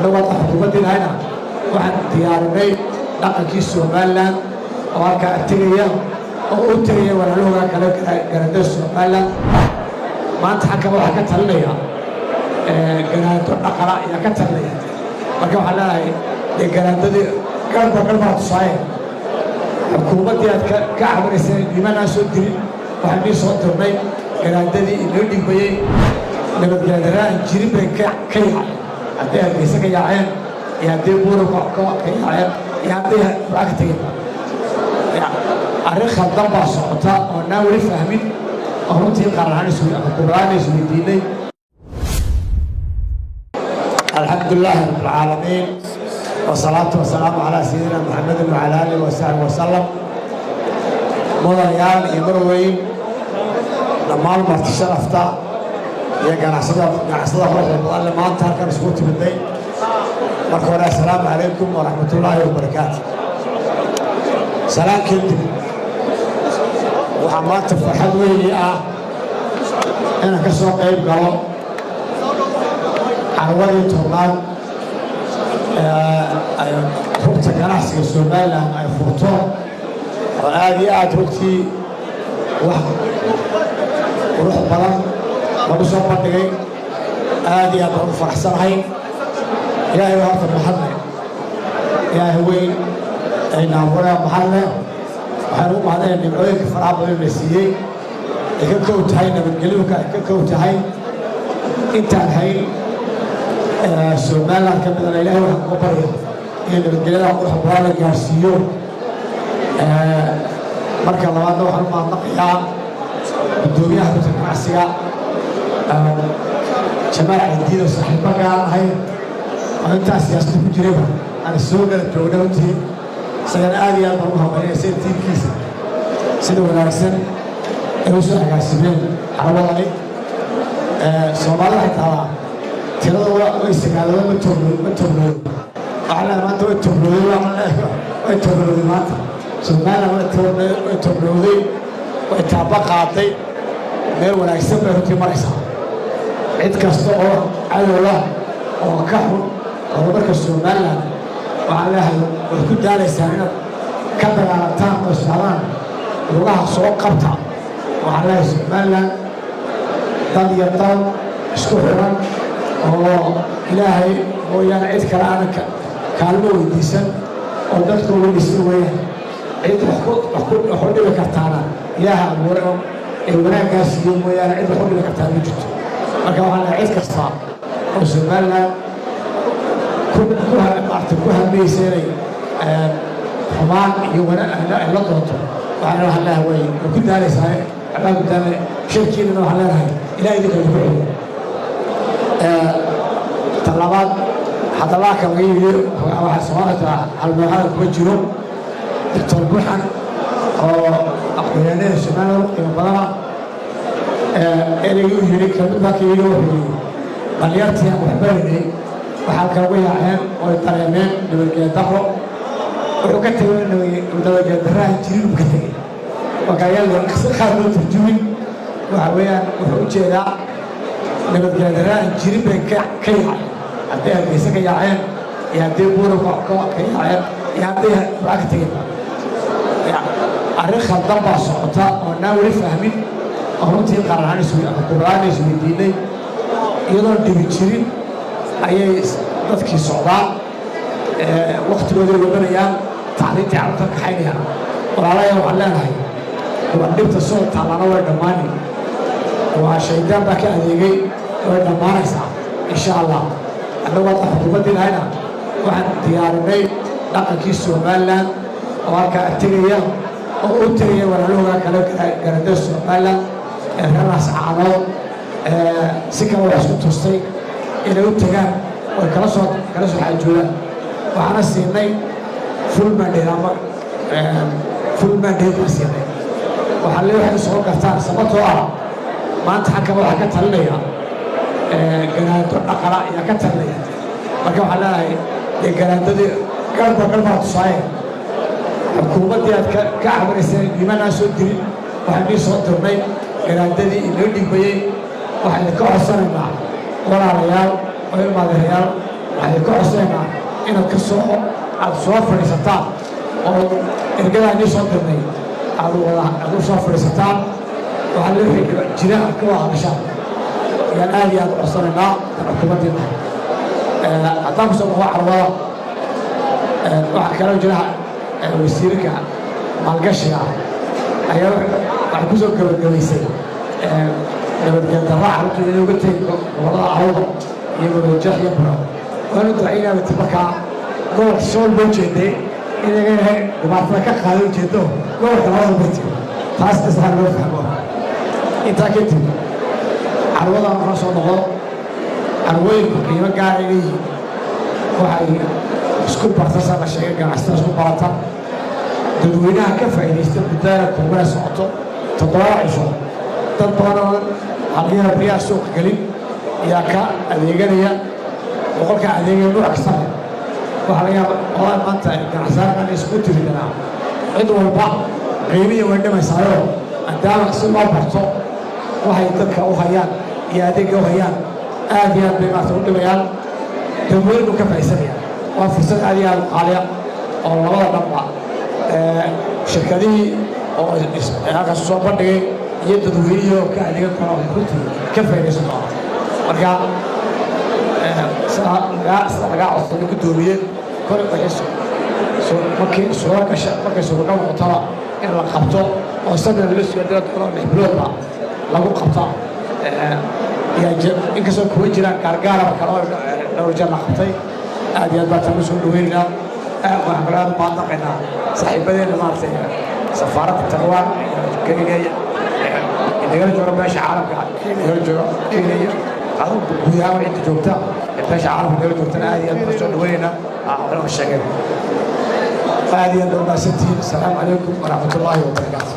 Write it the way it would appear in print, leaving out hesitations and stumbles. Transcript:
لغة حكومتنا هنا واحد ديارني dhaqankii Soomaaliland oo halka artigaya oo u tagay walaalooga kale garada Soomaaliland maanta xakama waxa ka talinaya garaado dhaqala iyo ka talinaya marka waxa leeyahay garaadadii galba tusay xukuumadii ka caawinaysay diimaha soo dirin waxa ay soo dirnay garaadadii inoo dhigbayay nabadgelyada jirin bay ka yahay haddii ay isaga yaaceen iyo haddii buurka ka yaaceen يعطيها براكتين الرخ الضبع صوتا وناول فهمين أهونتي قرآن سوي القرآن سوي ديني الحمد لله رب العالمين والصلاة والسلام على سيدنا محمد وعلى آله وصحبه وسلم مضيان يمروين لما المرت شرفتا يا قناصدة والله ما انتهى كان سكوتي بالدين مرحبا السلام عليكم ورحمة الله وبركاته. سلام كنتم وعمات فرحان ويلي أنا كسوق قيب قالوا عروضي طولان فوقت كناحسي السومالة أي فوقتون وهذه أدركتي وروح بلان ونصوب بطيقين هذه أدرك فرحسن هين إلهي وهرت المحلة إلهي وين أين أمورا محلة وحنوم هذا النبعوية كفرعب بالمسيحي إكاكوت هاي نبتقلوك إكاكوت هاي إنت هاي سومالا كمدنا إلهي وحن قبري إن نبتقلوك أمور حبوانا جارسيون مركا الله وانده وحنوم النقيا الدنيا حبتك معسيا جماعة جديدة وصحيبك هاي أنت سياسة مجرمة أنا سوق الجودة سيان آلي أمرها بني سيد تيم كيسة سيد وناسن يوسف عقاسمين حوالي سومالا حتى ترى ويستقالوا متبرون أعلى ما تو تبرون ويتبرون ما سومالا ويتبرون ويتابع قاطي مير وناسن بيرتي مريسا عد كاستو على الله وكحول أوروبا السومالان وعليها وكل دار السنة كبر على تام والسلام وراح سوق قبطة وعليها السومالان ضل يطال سكوحرا وإلهي ويانا عيد كلامك كلمة ويديسن ودكتور ويديسن وياه عيد وحود بكرتانا إلها ورقم وناك يوم ويانا عيد وحود بكرتانا جد مركب على عيد كسطان والسومالان كلها ميسيري حمان يوانا لا ضغط وعلى الله وين وكل ذلك صحيح عباد قدام شركين انه على هاي الى يدك الفعل طلبات حتى الله كان يجي واحد سواء على المحل كوجرو دكتور بوحن او اخواننا الشمال يبقى اللي يجي كذا كيلو مليارتي محبرني وحالك وياهم ويطريمين نبغى دحرو وحكتوا إنه نبغى دراه جريم كتير وكايل خارج ترجمين وحويان وحوجة نبغى دراه جريم كيا هذا بيسك ياهم يهدي بورو كيا يهدي براكتين الرخ الضبع صوتا وناول فهمين أهونتي قرآن سوي القرآن سوي ديني يدور دبيجرين ayay dadkii socdaan waqtigooda wadanayaan tacliintii carruurta kaxaynayaan walaalayaal waxaan leenahay waa dhibta soo taalana way dhammaanay waa shaydaan baa ka adeegay way dhammaanaysaa insha allah annagoo xukuumaddiina hayna waxaan diyaarinay dhaqankii Soomaaliland oo halka artigaya oo u tagaya walaalooga kale garada Soomaaliland reeraas caanood si kale wax isku tustay inay u tagaan oo kala soo xaajoolaan waxaana siinay full mandate baan siinay waxaa leeyahay soo gartaan sababtoo ah maanta xakama waxa ka talinaya garaado dhaqala iyo ka talinaya marka waxaa leeyahay garaadadii galba tusay xukuumadii ka caawinaysay diimaha soo dirin waxa ay soo dirnay garaadadii inoo dhigbayay waxa ay ka codsanaynaa walaalayaal وإلما ذهيال waxay ku codsanaynaa inaad aad soo fadhiisataan oo ergadaa inii soo dirnay aad u soo fadhiisataan waxaa la jira aad ka wada hadashaan ayaan aad iyo aad u codsanaynaa xukuumaddiina haddaan ku soo baxo carwada waxaa kaloo jira wasiirka maalgashiga ayaa waxay ku soo gabagabaysay nabadgeel darra carruurtu inay uga tegi gobollada carruurda iyo goboljax iyo buro waanu ducaynaabati markaa gobolka sool loo jeeday inay dhibaatada ka qaaday ujeedo gobolka labada bati taas islaan loo fahmo intaa kadib carwada marka soo noqdo carwooyinku qiimo gaara leeyihiin waxay isku bartasa la sheegay ganacsatada isku barata dadweynaha ka faa'iidaysta muddada kuugana socoto 7 cisho dad badan oo haliyada bariyaha suuqa gelin ayaa ka adeeganaya boqolka adeegaya nooc kasta waxaa laga yaaba oo maanta ganacsatada isku tiri doonaa cid walba qiimihi way dhimaysaayo maadaama si loo barto waxay dadka u hayaan iyo adeegga u hayaan aad iyo aad bay maarta u dhimayaan dadweynuhu ka faa'iidaysanaya waa fursad aad iyo aad u qaaliya oo labada dhanba shirkadihii oo halkaas soo bandhigay iyo dadweynihii oo ka adeegan kara oo runtii ka faa'iidaysan doona marka sida lagaa codsaday guddoomiye kor markii suura gasha markay suuragal noqotaba in la qabto oo sanad la suga dad kale 6 biloodba lagu qabta inkastoo kuwa jiraan gaargaaraba kale oo dhowr jeer la qabtay aad iyo aad baa tagu soo dhaweynaynaa waxaan kale aad mahadnaqaynaa saaxiibadeena maaragtay safaaradda taiwan kenya inagala jooga meesha caalamka inagala jooga kenya guud ahaan inta joogta meesha caalamka inagala joogtana aad iyo aad baa soo dhaweynaynaa waxaan sheegay aad iyo aad baa mahadsantihiin asalaamu calaykum waraxmatullaahi wabarakaatu